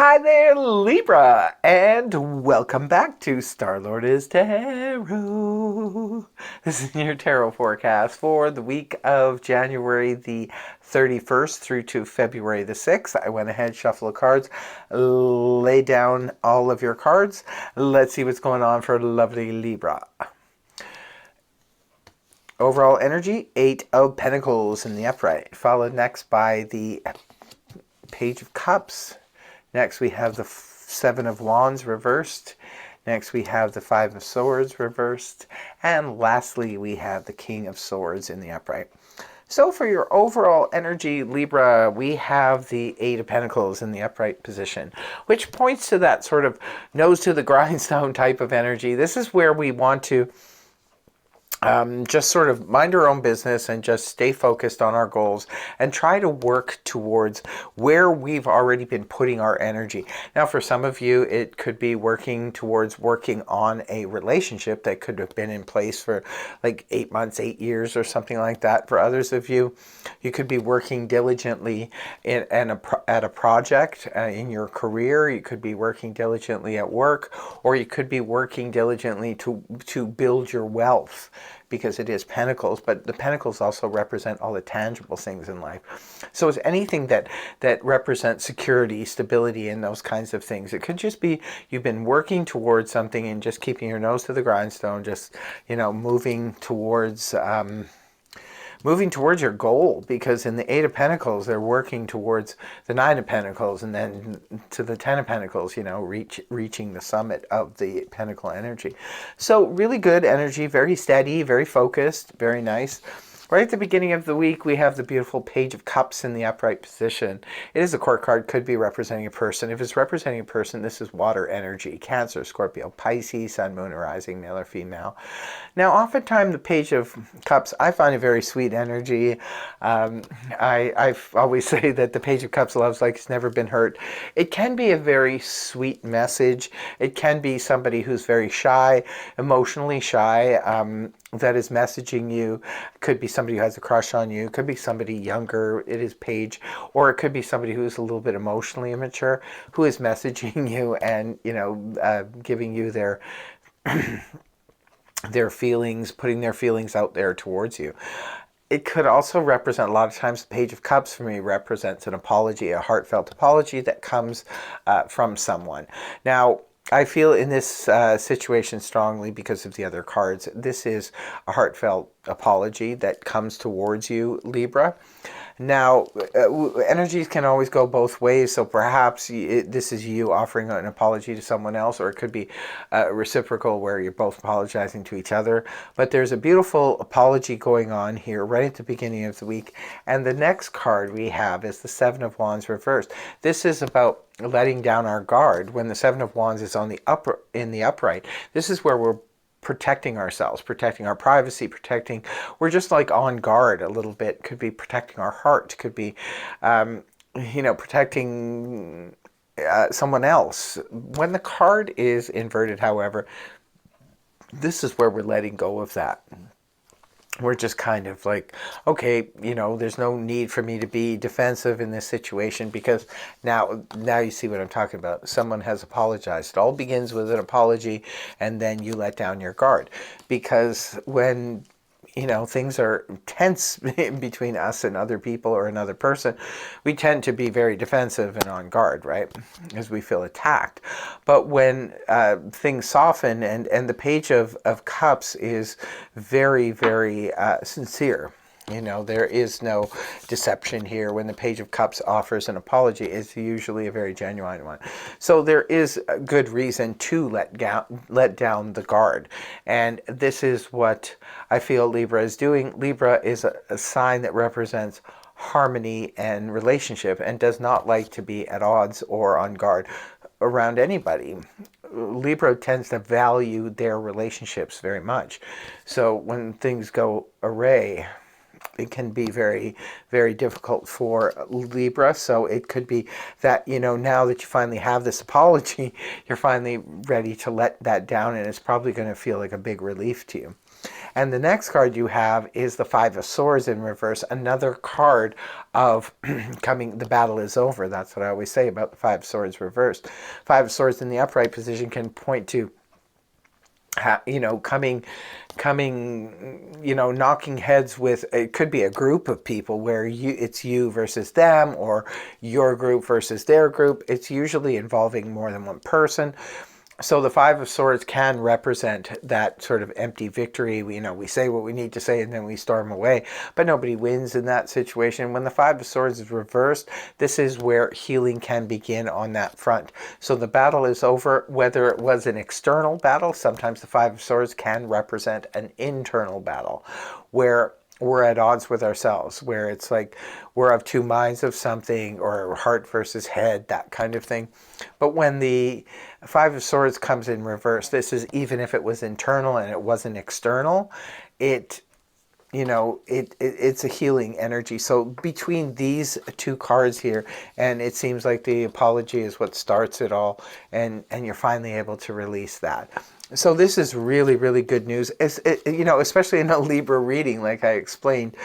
Hi there, Libra, and welcome back to Star-Lord is Tarot. This is your tarot forecast for the week of January the 31st through to February the 6th. I went ahead, shuffle the cards, lay down all of your cards. Let's see what's going on for lovely Libra. Overall energy, 8 of Pentacles in the upright, followed next by the Page of Cups. Next we have the Seven of Wands reversed. Next we have the Five of Swords reversed. And lastly we have the King of Swords in the upright. So for your overall energy, Libra, we have the Eight of Pentacles in the upright position, which points to that sort of nose to the grindstone type of energy. This is where we want to just sort of mind our own business and just stay focused on our goals and try to work towards where we've already been putting our energy. Now, for some of you, it could be working towards working on a relationship that could have been in place for like 8 months, 8 years or something like that. For others of you, you could be working diligently at a project in your career. You could be working diligently at work, or you could be working diligently to build your wealth, because it is pentacles, but the pentacles also represent all the tangible things in life. So it's anything that represents security, stability, and those kinds of things. It could just be you've been working towards something and just keeping your nose to the grindstone, just, you know, moving towards your goal, because in the Eight of Pentacles, they're working towards the Nine of Pentacles and then to the Ten of Pentacles, you know, reaching the summit of the Pentacle energy. So really good energy, very steady, very focused, very nice. Right at the beginning of the week, we have the beautiful Page of Cups in the upright position. It is a court card, could be representing a person. If it's representing a person, this is water energy, Cancer, Scorpio, Pisces, Sun, Moon, or Rising, male or female. Now, oftentimes the Page of Cups, I find a very sweet energy. I always say that the Page of Cups loves like it's never been hurt. It can be a very sweet message. It can be somebody who's very shy, emotionally shy, that is messaging you. Could be somebody who has a crush on you. Could be somebody younger. It is Page. Or it could be somebody who's a little bit emotionally immature who is messaging you and, you know, giving you their feelings, putting their feelings out there towards you. It could also represent, a lot of times, the Page of Cups for me represents an apology, a heartfelt apology that comes from someone. Now, I feel in this situation strongly because of the other cards. This is a heartfelt apology that comes towards you, Libra. Now, energies can always go both ways, so perhaps this is you offering an apology to someone else, or it could be reciprocal where you're both apologizing to each other. But there's a beautiful apology going on here right at the beginning of the week. And the next card we have is the Seven of Wands reversed. This is about letting down our guard. When the Seven of Wands is in the upright, this is where we're protecting ourselves, protecting our privacy, we're just like on guard a little bit. Could be protecting our heart, could be, you know, protecting someone else. When the card is inverted, however, this is where we're letting go of that. We're just kind of like, okay, you know, there's no need for me to be defensive in this situation, because now you see what I'm talking about. Someone has apologized. It all begins with an apology, and then you let down your guard. Because when, you know, things are tense in between us and other people or another person, we tend to be very defensive and on guard, right? Because we feel attacked. But when things soften, and the Page of Cups is very, very sincere. You know, there is no deception here. When the Page of Cups offers an apology, it's usually a very genuine one. So there is a good reason to let down the guard. And this is what I feel Libra is doing. Libra is a sign that represents harmony and relationship, and does not like to be at odds or on guard around anybody. Libra tends to value their relationships very much. So when things go awry, it can be very, very difficult for Libra. So it could be that, you know, now that you finally have this apology, you're finally ready to let that down, and it's probably going to feel like a big relief to you. And the next card you have is the Five of Swords in reverse, another card of coming, the battle is over. That's what I always say about the Five of Swords reversed. Five of Swords in the upright position can point to, you know, coming, you know, knocking heads with, it could be a group of people where it's you versus them, or your group versus their group. It's usually involving more than one person. So the Five of Swords can represent that sort of empty victory. You know, we say what we need to say and then we storm away, but nobody wins in that situation. When the Five of Swords is reversed, this is where healing can begin on that front. So the battle is over, whether it was an external battle. Sometimes the Five of Swords can represent an internal battle where we're at odds with ourselves, where it's like we're of two minds of something, or heart versus head, that kind of thing. But when the Five of Swords comes in reverse, this is even if it was internal and it wasn't external, it, you know, it's a healing energy. So between these two cards here, and it seems like the apology is what starts it all, and you're finally able to release that. So this is really, really good news. You know, especially in a Libra reading, like I explained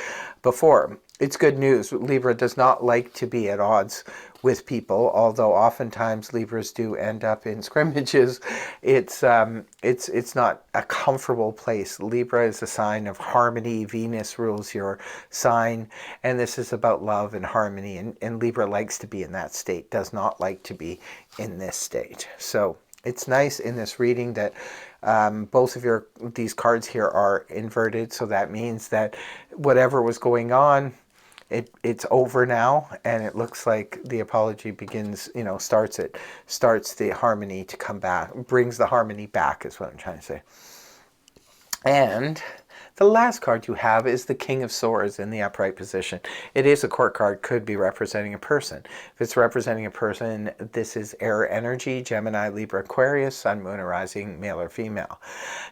before. It's good news. Libra does not like to be at odds with people, although oftentimes Libras do end up in scrimmages. It's not a comfortable place. Libra is a sign of harmony. Venus rules your sign, and this is about love and harmony. And Libra likes to be in that state, does not like to be in this state. So it's nice in this reading that both of these cards here are inverted, so that means that whatever was going on, it's over now, and it looks like the apology begins, you know, starts the harmony to come back, brings the harmony back, is what I'm trying to say. And the last card you have is the King of Swords in the upright position. It is a court card, could be representing a person. If it's representing a person, this is air energy, Gemini, Libra, Aquarius, Sun, Moon, or Rising, male or female.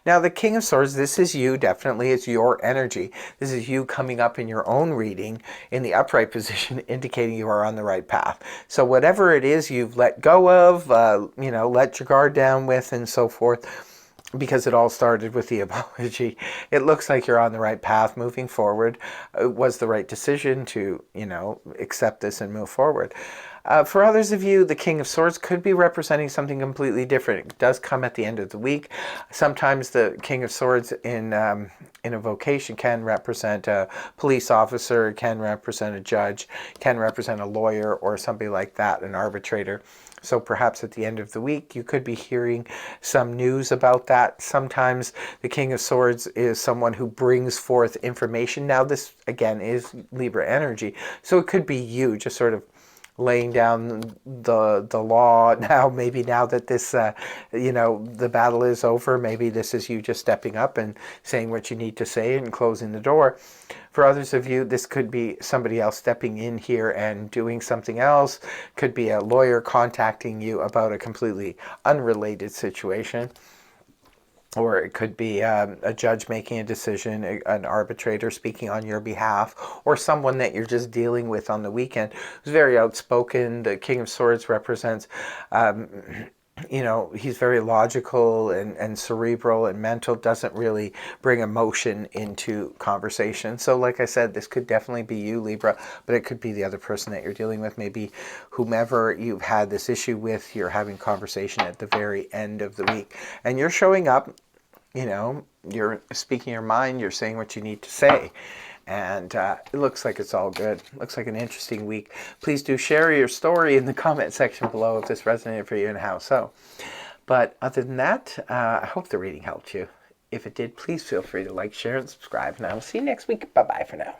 Now the King of Swords, this is you, definitely. It's your energy. This is you coming up in your own reading in the upright position, indicating you are on the right path. So whatever it is you've let go of, you know, let your guard down with, and so forth, because it all started with the apology, it looks like you're on the right path moving forward. It was the right decision to, you know, accept this and move forward. For others of you, the King of Swords could be representing something completely different. It does come at the end of the week. Sometimes the King of Swords in a vocation can represent a police officer, can represent a judge, can represent a lawyer, or somebody like that, an arbitrator. So perhaps at the end of the week, you could be hearing some news about that. Sometimes the King of Swords is someone who brings forth information. Now this, again, is Libra energy. So it could be you just sort of laying down the law now. Maybe now that this, you know, the battle is over, maybe this is you just stepping up and saying what you need to say and closing the door. For others of you, this could be somebody else stepping in here and doing something else. Could be a lawyer contacting you about a completely unrelated situation. Or it could be a judge making a decision, an arbitrator speaking on your behalf, or someone that you're just dealing with on the weekend who's very outspoken. The King of Swords represents, you know, he's very logical and cerebral and mental, doesn't really bring emotion into conversation. So like I said, this could definitely be you, Libra, but it could be the other person that you're dealing with. Maybe whomever you've had this issue with, you're having conversation at the very end of the week. And you're showing up, you know, you're speaking your mind, you're saying what you need to say. And it looks like it's all good. Looks like an interesting week. Please do share your story in the comment section below if this resonated for you and how so. But other than that, I hope the reading helped you. If it did, please feel free to like, share, and subscribe. And I will see you next week. Bye-bye for now.